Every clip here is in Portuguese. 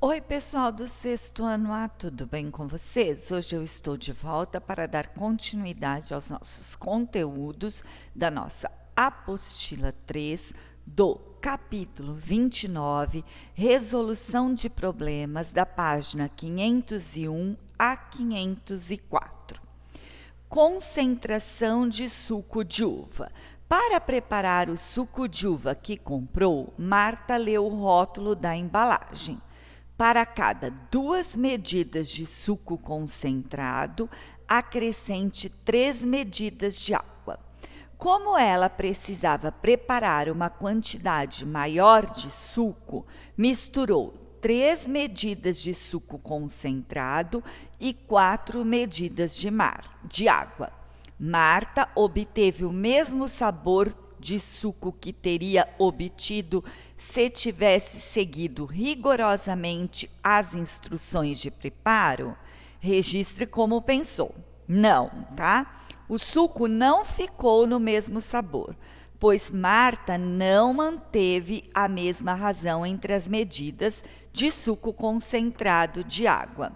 Oi, pessoal do sexto ano A, tudo bem com vocês? Hoje eu estou de volta para dar continuidade aos nossos conteúdos da nossa apostila 3 do capítulo 29, Resolução de Problemas, da página 501 a 504. Concentração de suco de uva. Para preparar o suco de uva que comprou, Marta leu o rótulo da embalagem. Para cada 2 medidas de suco concentrado, acrescente 3 medidas de água. Como ela precisava preparar uma quantidade maior de suco, misturou 3 medidas de suco concentrado e 4 medidas de água. Marta obteve o mesmo sabor de suco que teria obtido se tivesse seguido rigorosamente as instruções de preparo? Registre como pensou. Não, tá? O suco não ficou no mesmo sabor, pois Marta não manteve a mesma razão entre as medidas de suco concentrado de água.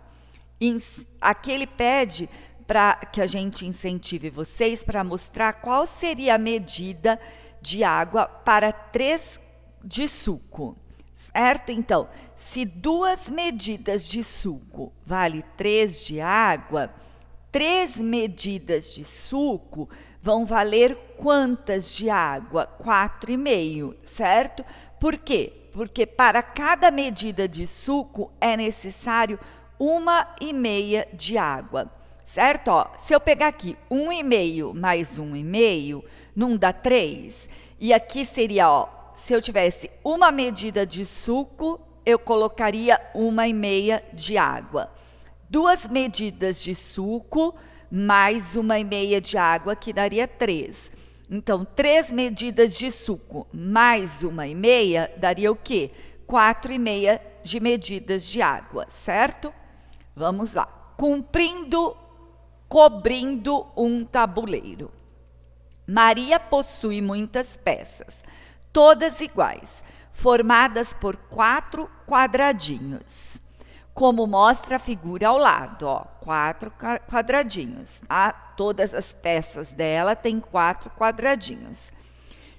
Aqui ele pede para que a gente incentive vocês para mostrar qual seria a medida de água para 3 de suco, certo? Então, se 2 medidas de suco vale 3 de água, 3 medidas de suco vão valer quantas de água? 4,5, certo? Por quê? Porque para cada medida de suco é necessário 1,5 de água. Certo? Ó, se eu pegar aqui 1,5 mais 1,5, não dá 3. E aqui seria, ó, se eu tivesse 1 medida de suco, eu colocaria 1,5 de água. 2 medidas de suco mais 1,5 de água, que daria 3. Então, 3 medidas de suco mais 1,5 daria o quê? 4,5 de medidas de água, certo? Vamos lá. Cobrindo um tabuleiro. Maria possui muitas peças, todas iguais, formadas por 4 quadradinhos. Como mostra a figura ao lado, ó, 4 quadradinhos, tá? Todas as peças dela têm 4 quadradinhos.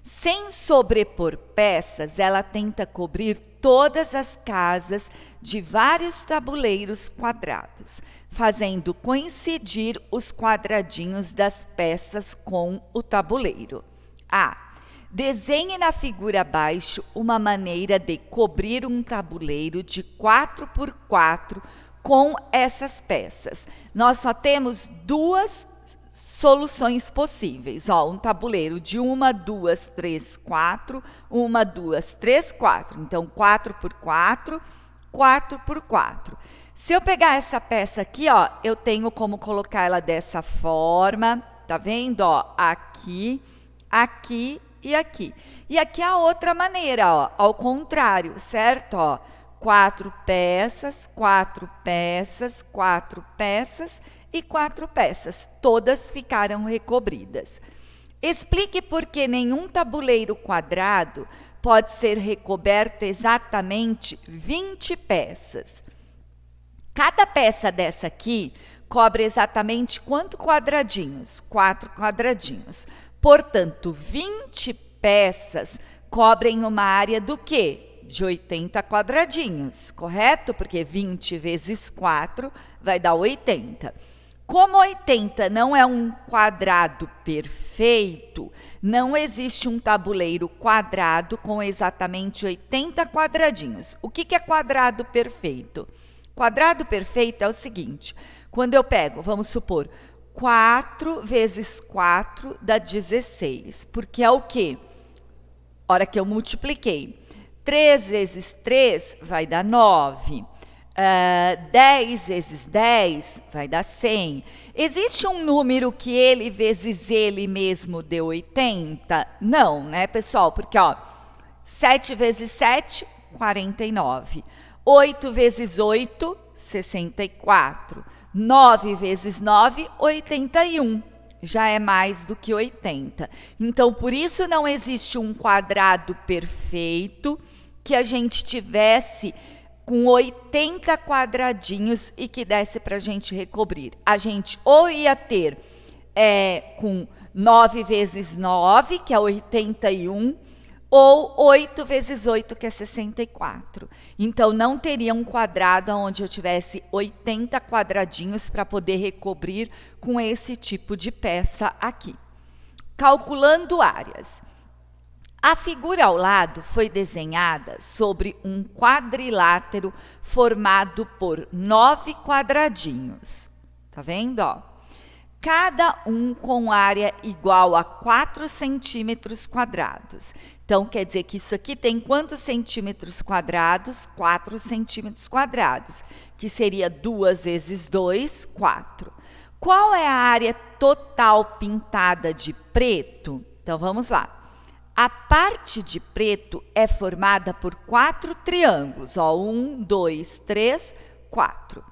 Sem sobrepor peças, ela tenta cobrir todas as casas de vários tabuleiros quadrados, fazendo coincidir os quadradinhos das peças com o tabuleiro. Desenhe na figura abaixo uma maneira de cobrir um tabuleiro de 4 por 4 com essas peças. Nós só temos 2 soluções possíveis. Ó, um tabuleiro de 1, 2, 3, 4, 1, 2, 3, 4. Então, 4 por 4, 4 por 4. Se eu pegar essa peça aqui, ó, eu tenho como colocar ela dessa forma, tá vendo? Ó, aqui, aqui e aqui. E aqui a outra maneira, ó, ao contrário, certo? Ó, 4 peças, 4 peças, 4 peças e 4 peças. Todas ficaram recobridas. Explique por que nenhum tabuleiro quadrado pode ser recoberto exatamente 20 peças. Cada peça dessa aqui cobre exatamente quantos quadradinhos? 4 quadradinhos. Portanto, 20 peças cobrem uma área do quê? De 80 quadradinhos, correto? Porque 20 vezes 4 vai dar 80. Como 80 não é um quadrado perfeito, não existe um tabuleiro quadrado com exatamente 80 quadradinhos. O que é quadrado perfeito? Quadrado perfeito é o seguinte, quando eu pego, vamos supor, 4 vezes 4 dá 16, porque é o quê? Hora que eu multipliquei. 3 vezes 3 vai dar 9. 10 vezes 10 vai dar 100. Existe um número que ele vezes ele mesmo deu 80? Não, né, pessoal? Porque, ó, 7 vezes 7, 49. 8 vezes 8, 64. 9 vezes 9, 81. Já é mais do que 80. Então, por isso não existe um quadrado perfeito que a gente tivesse com 80 quadradinhos e que desse para a gente recobrir. A gente ou ia ter com 9 vezes 9, que é 81, ou 8 vezes 8, que é 64. Então, não teria um quadrado onde eu tivesse 80 quadradinhos para poder recobrir com esse tipo de peça aqui. Calculando áreas. A figura ao lado foi desenhada sobre um quadrilátero formado por 9 quadradinhos. Tá vendo? Ó? Cada um com área igual a 4 centímetros quadrados. Então, quer dizer que isso aqui tem quantos centímetros quadrados? 4 centímetros quadrados, que seria 2 vezes 2, 4. Qual é a área total pintada de preto? Então, vamos lá. A parte de preto é formada por 4 triângulos, ó, 1, 2, 3, 4,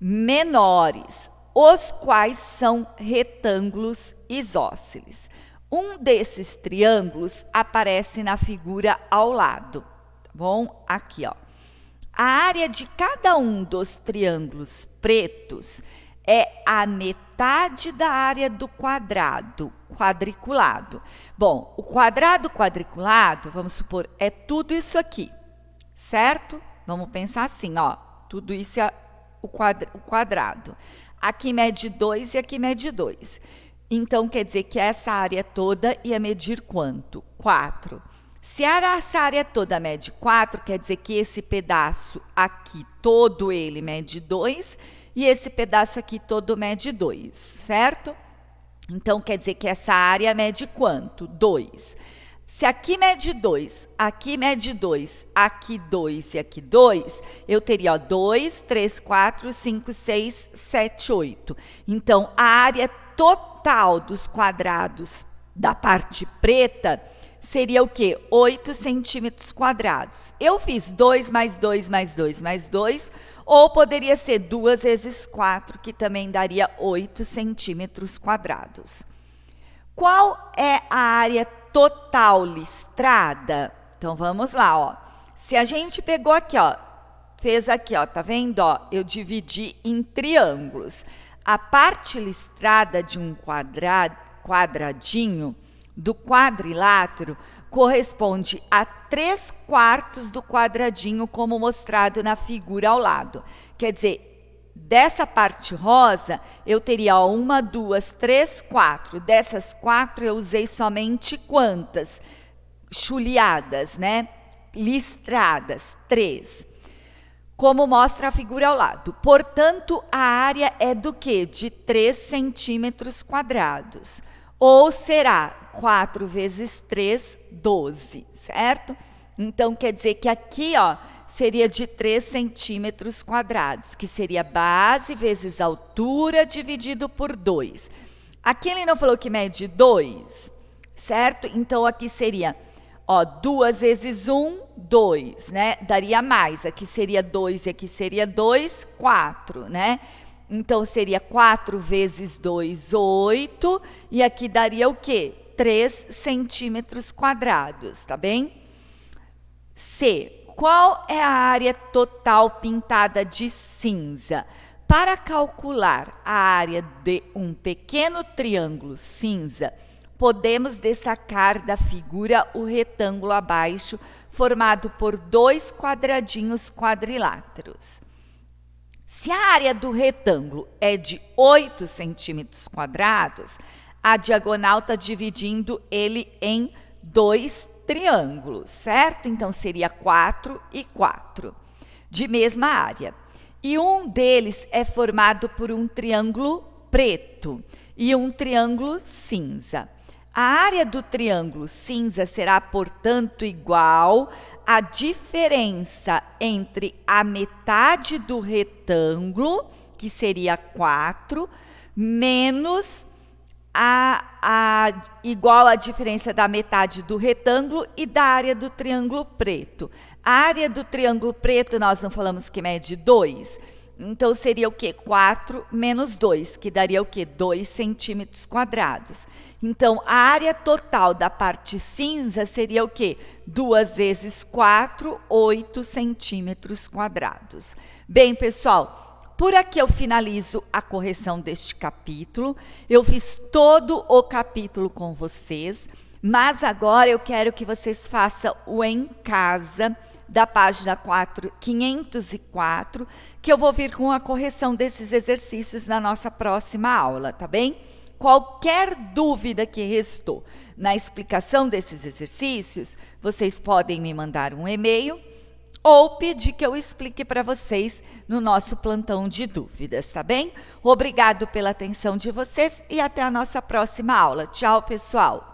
menores, os quais são retângulos isósceles. Um desses triângulos aparece na figura ao lado, tá bom? Aqui, ó. A área de cada um dos triângulos pretos é a metade da área do quadrado quadriculado. Bom, o quadrado quadriculado, vamos supor, é tudo isso aqui, certo? Vamos pensar assim, ó, tudo isso é o quadrado. Aqui mede 2 e aqui mede 2. Então, quer dizer que essa área toda ia medir quanto? 4. Se essa área toda mede 4, quer dizer que esse pedaço aqui, todo ele mede 2, e esse pedaço aqui todo mede 2, certo? Então, quer dizer que essa área mede quanto? 2. Se aqui mede 2, aqui mede 2, aqui 2 e aqui 2, eu teria 2, 3, 4, 5, 6, 7, 8. Então, a área total dos quadrados da parte preta seria o quê? 8 centímetros quadrados. Eu fiz 2 mais 2 mais 2 mais 2, ou poderia ser 2 vezes 4, que também daria 8 centímetros quadrados. Qual é a área total listrada? Então, vamos lá, ó. Se a gente pegou aqui, ó, fez aqui, ó, tá vendo? Ó, eu dividi em triângulos. A parte listrada de um quadradinho do quadrilátero corresponde a 3/4 do quadradinho, como mostrado na figura ao lado. Quer dizer, dessa parte rosa, eu teria 1, 2, 3, 4. Dessas 4, eu usei somente quantas? Chuleadas, né? Listradas, 3. Como mostra a figura ao lado. Portanto, a área é do quê? De 3 centímetros quadrados. Ou será 4 vezes 3, 12, certo? Então, quer dizer que aqui, ó, seria de 3 centímetros quadrados, que seria base vezes altura dividido por 2. Aqui ele não falou que mede 2, certo? Então, aqui seria, ó, 2 vezes 1, 2, né? Daria mais. Aqui seria 2 e aqui seria 2, 4, né? Então, seria 4 vezes 2, 8. E aqui daria o quê? 3 centímetros quadrados, tá bem? C. Qual é a área total pintada de cinza? Para calcular a área de um pequeno triângulo cinza, podemos destacar da figura o retângulo abaixo, formado por 2 quadradinhos quadriláteros. Se a área do retângulo é de 8 centímetros quadrados, a diagonal está dividindo ele em 2 triângulos, certo? Então, seria 4 e 4, de mesma área. E um deles é formado por um triângulo preto e um triângulo cinza. A área do triângulo cinza será, portanto, igual à diferença entre a metade do retângulo, que seria 4, menos igual à diferença da metade do retângulo e da área do triângulo preto. A área do triângulo preto, nós não falamos que mede 2? Então, seria o quê? 4 menos 2, que daria o quê? 2 centímetros quadrados. Então, a área total da parte cinza seria o quê? 2 vezes 4, 8 centímetros quadrados. Bem, pessoal, por aqui eu finalizo a correção deste capítulo. Eu fiz todo o capítulo com vocês, mas agora eu quero que vocês façam o em casa da página 504, que eu vou vir com a correção desses exercícios na nossa próxima aula, tá bem? Qualquer dúvida que restou na explicação desses exercícios, vocês podem me mandar um e-mail ou pedir que eu explique para vocês no nosso plantão de dúvidas, tá bem? Obrigado pela atenção de vocês e até a nossa próxima aula. Tchau, pessoal!